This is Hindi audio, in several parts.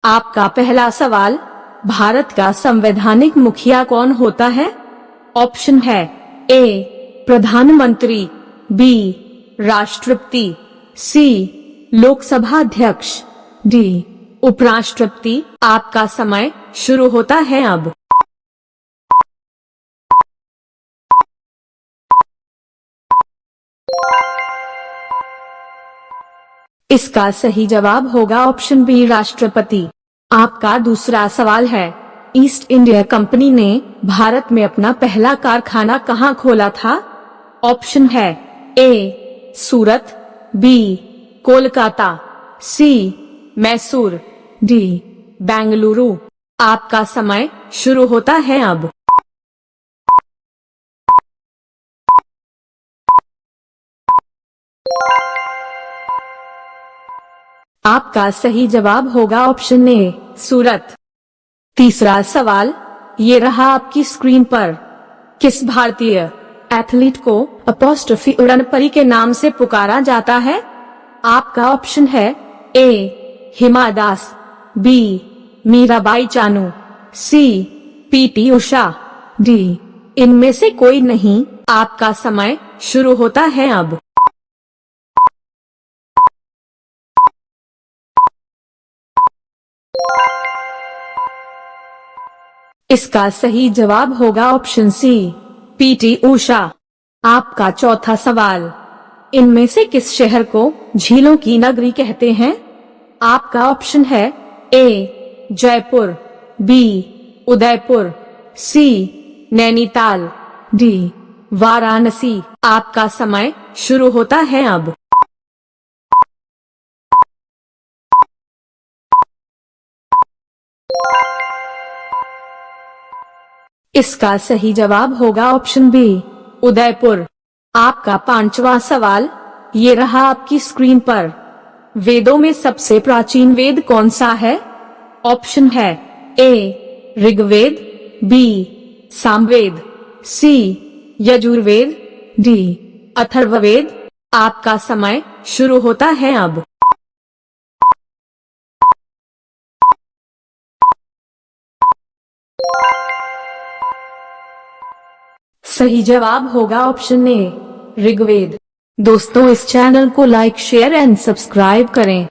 आपका पहला सवाल, भारत का संवैधानिक मुखिया कौन होता है? ऑप्शन है ए प्रधानमंत्री, बी राष्ट्रपति, सी लोकसभा अध्यक्ष, डी उपराष्ट्रपति। आपका समय शुरू होता है अब। इसका सही जवाब होगा ऑप्शन बी राष्ट्रपति। आपका दूसरा सवाल है, ईस्ट इंडिया कंपनी ने भारत में अपना पहला कारखाना कहाँ खोला था? ऑप्शन है ए सूरत, बी कोलकाता, सी मैसूर, डी बेंगलुरु। आपका समय शुरू होता है अब। आपका सही जवाब होगा ऑप्शन ए सूरत। तीसरा सवाल, ये रहा आपकी स्क्रीन पर। किस भारतीय एथलीट को अपॉस्ट्रोफी उड़न परी के नाम से पुकारा जाता है? आपका ऑप्शन है ए हिमा दास, बी मीराबाई चानू, सी पीटी उषा, डी इनमें से कोई नहीं। आपका समय शुरू होता है अब। इसका सही जवाब होगा ऑप्शन सी पीटी उषा। आपका चौथा सवाल, इनमें से किस शहर को झीलों की नगरी कहते हैं? आपका ऑप्शन है ए जयपुर, बी उदयपुर, सी नैनीताल, डी वाराणसी। आपका समय शुरू होता है अब। इसका सही जवाब होगा ऑप्शन बी उदयपुर। आपका पांचवा सवाल, ये रहा आपकी स्क्रीन पर। वेदों में सबसे प्राचीन वेद कौन सा है? ऑप्शन है ए ऋग्वेद, बी सामवेद, सी यजुर्वेद, डी अथर्ववेद। आपका समय शुरू होता है अब। सही जवाब होगा ऑप्शन ए ऋग्वेद। दोस्तों, इस चैनल को लाइक, शेयर एंड सब्सक्राइब करें।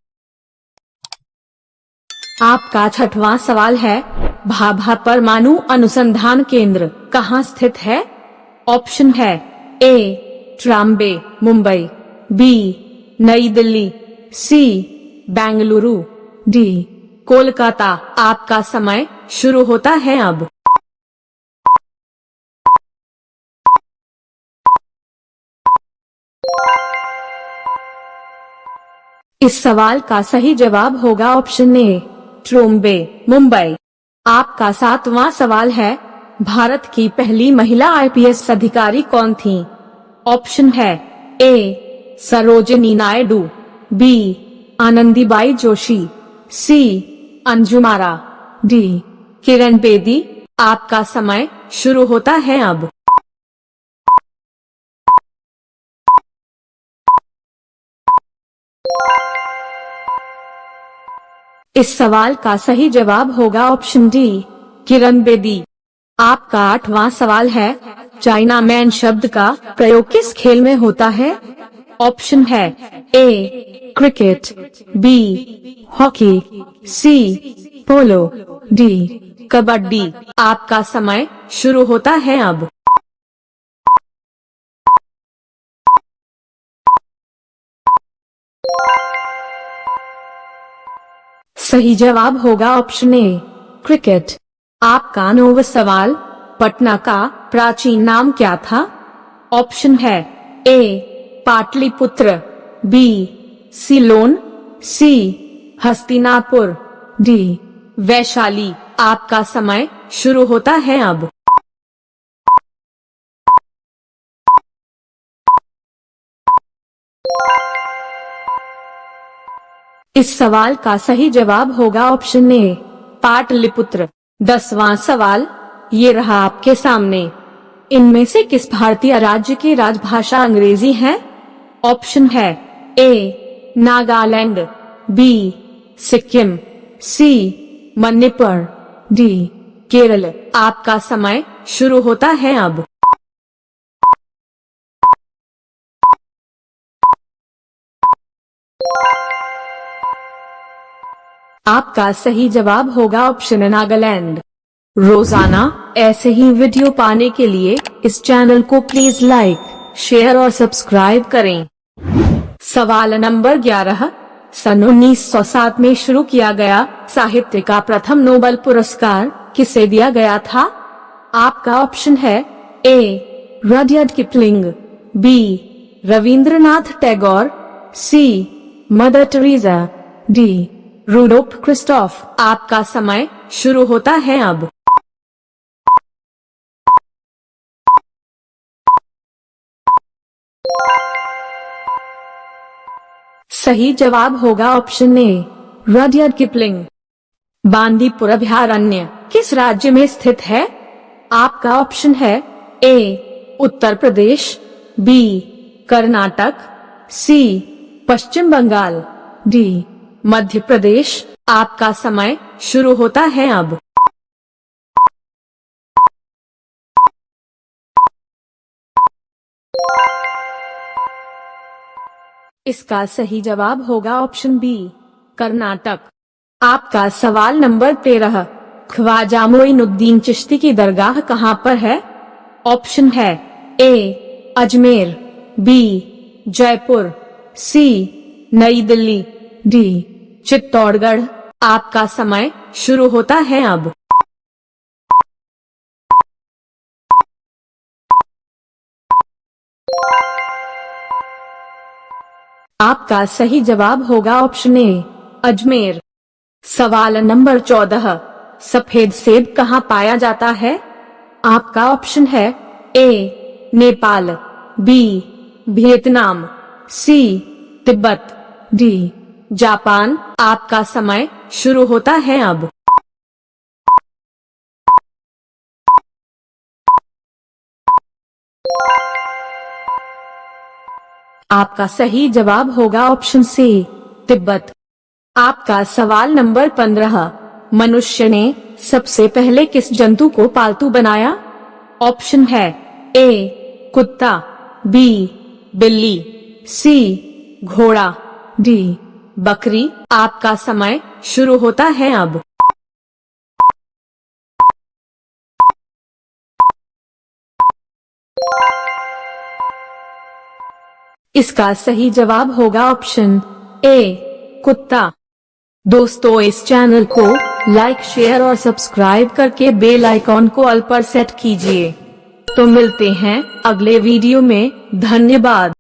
आपका छठवां सवाल है, भाभा परमाणु अनुसंधान केंद्र कहाँ स्थित है? ऑप्शन है ए ट्राम्बे मुंबई, बी नई दिल्ली, सी बेंगलुरु, डी कोलकाता। आपका समय शुरू होता है अब। इस सवाल का सही जवाब होगा ऑप्शन ए ट्रोम्बे मुंबई। आपका सातवां सवाल है, भारत की पहली महिला आईपीएस अधिकारी कौन थी? ऑप्शन है ए सरोजिनी नायडू, बी आनंदीबाई जोशी, सी अंजुमारा, डी किरण बेदी। आपका समय शुरू होता है अब। इस सवाल का सही जवाब होगा ऑप्शन डी किरण बेदी। आपका आठवां सवाल है, चाइना मैन शब्द का प्रयोग किस खेल में होता है? ऑप्शन है ए क्रिकेट, बी हॉकी, सी पोलो, डी कबड्डी। आपका समय शुरू होता है अब। सही जवाब होगा ऑप्शन ए क्रिकेट। आपका नौवां सवाल, पटना का प्राचीन नाम क्या था? ऑप्शन है ए पाटलिपुत्र, बी सिलोन, सी हस्तिनापुर, डी वैशाली। आपका समय शुरू होता है अब। इस सवाल का सही जवाब होगा ऑप्शन ए पाटलिपुत्र। 10वां सवाल, ये रहा आपके सामने। इनमें से किस भारतीय राज्य की राजभाषा अंग्रेजी है? ऑप्शन है ए नागालैंड, बी सिक्किम, सी मणिपुर, डी केरल। आपका समय शुरू होता है अब। आपका सही जवाब होगा ऑप्शन नागालैंड। रोजाना ऐसे ही वीडियो पाने के लिए इस चैनल को प्लीज लाइक, शेयर और सब्सक्राइब करें। सवाल नंबर 11। सन 1907 में शुरू किया गया साहित्य का प्रथम नोबेल पुरस्कार किसे दिया गया था? आपका ऑप्शन है A Rudyard Kipling, B Rabindranath Tagore, C Mother Teresa, D Rudolf Christoph. आपका समय शुरू होता है अब। सही जवाब होगा option A Rudyard Kipling. Bandipur अभयारण्य किस राज्य में स्थित है? आपका ऑप्शन है A Uttar Pradesh, B Karnataka, C Paschim Bengal, D Madhya Pradesh. आपका समय शुरू होता है अब। इसका सही जवाब होगा ऑप्शन बी कर्नाटक। आपका सवाल नंबर 13। ख्वाजा मोइनुद्दीन चिश्ती की दरगाह कहाँ पर है? ऑप्शन है ए अजमेर, बी जयपुर, सी नई दिल्ली, डी चित्तौड़गढ़। आपका समय शुरू होता है अब। आपका सही जवाब होगा ऑप्शन ए अजमेर। सवाल नंबर 14। सफेद सेब कहाँ पाया जाता है? आपका ऑप्शन है ए नेपाल, बी वियतनाम, सी तिब्बत, डी जापान। आपका समय शुरू होता है अब। आपका सही जवाब होगा ऑप्शन सी तिब्बत। आपका सवाल नंबर 15। मनुष्य ने सबसे पहले किस जंतु को पालतू बनाया? ऑप्शन है ए कुत्ता, बी बिल्ली, सी घोड़ा, डी बकरी। आपका समय शुरू होता है अब। इसका सही जवाब होगा ऑप्शन ए कुत्ता। दोस्तों, इस चैनल को लाइक, शेयर और सब्सक्राइब करके बेल आइकॉन को ऑल पर सेट कीजिए। तो मिलते हैं अगले वीडियो में। धन्यवाद।